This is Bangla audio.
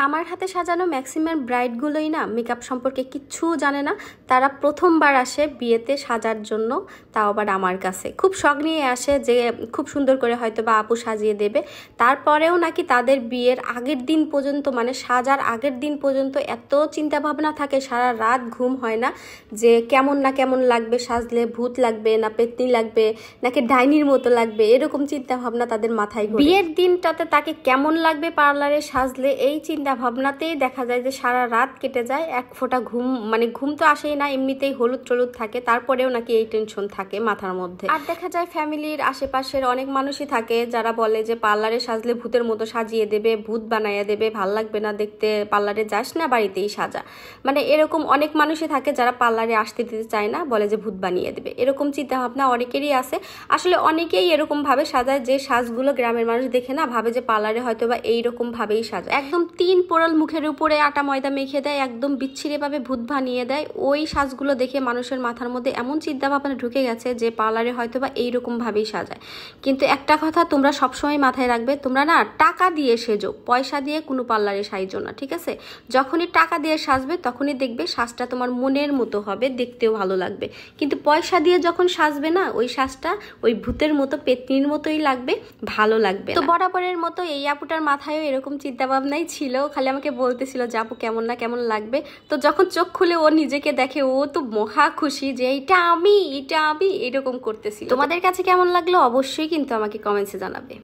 আমার হাতে সাজানো ম্যাক্সিমাম ব্রাইডগুলোই না মেকআপ সম্পর্কে কিচ্ছু জানে না। তারা প্রথমবার আসে বিয়েতে সাজার জন্য, তাও আবার আমার কাছে খুব শখ নিয়ে আসে যে খুব সুন্দর করে হয়তো বা আপু সাজিয়ে দেবে। তারপরেও নাকি তাদের বিয়ের আগের দিন পর্যন্ত, মানে সাজার আগের দিন পর্যন্ত এত চিন্তা ভাবনা থাকে, সারা রাত ঘুম হয় না যে কেমন না কেমন লাগবে সাজলে, ভূত লাগবে না পেতনি লাগবে নাকি ডাইনির মতো লাগবে, এরকম চিন্তা ভাবনা তাদের মাথায় ঘোরে। বিয়ের দিনটাতে তাকে কেমন লাগবে পার্লারে সাজলে, এই চিন্তা ভাবনাতেই দেখা যায় যে সারা রাত কেটে যায়। এক ফোঁটা ঘুম, মানে ঘুম তো আসেই না, এমনিতেই হলুদ টলুদ থাকে, তারপরেও নাকি এই টেনশন থাকে মাথার মধ্যে। আর দেখা যায় ফ্যামিলির আশেপাশের অনেক মানুষই থাকে যারা বলে যে পার্লারে সাজলে ভূতের মতো সাজিয়ে দেবে, ভূত বানাইয়া দেবে, ভাল লাগবে না দেখতে, পার্লারে যাস না, বাড়িতেই সাজা। মানে এরকম অনেক মানুষই থাকে যারা পার্লারে আসতে দিতে চায় না, বলে যে ভূত বানিয়ে দেবে। এরকম চিন্তা ভাবনা অনেকেরই আছে। আসলে অনেকেই এরকম ভাবে সাজায় যে সাজগুলো গ্রামের মানুষ দেখে না ভাবে যে পার্লারে হয়তো বা এইরকম ভাবেই সাজায়, একদম তিন পোড়াল মুখের উপরে আটা ময়দা মেখে দেয়, একদম বিচ্ছিরিভাবে ভূত বানিয়ে দেয়। ওই সাজগুলো দেখে মানুষের মাথার মধ্যে এমন চিন্তা ভাবনা ঢুকে গেছে যে পার্লারে হয়তো বা এইরকম ভাবেই সাজায়। কিন্তু একটা কথা তোমরা সবসময় মাথায় রাখবে, তোমরা না টাকা দিয়ে সেজো, পয়সা দিয়ে কোনো পার্লারে সাজো না, ঠিক আছে? যখনই টাকা দিয়ে সাজবে তখনই দেখবে সাজটা তোমার মনের মতো হবে, দেখতেও ভালো লাগবে। কিন্তু পয়সা দিয়ে যখন সাজবে না, ওই সাজটা ওই ভূতের মতো পেতনির মতোই লাগবে, ভালো লাগবে। তো বরাবরের মতো এই আপুটার মাথায়ও এরকম চিন্তা ভাবনাই ছিল, খালি আমাকে বলতেছিল যে আপু কেমন না কেমন লাগবে। তো যখন চোখ খুলে ও নিজেকে দেখে, ও তো মহা খুশি যে এটা আমি এরকম করতেছিল। তোমাদের কাছে কেমন লাগলো অবশ্যই কিন্তু আমাকে কমেন্টসে জানাবে।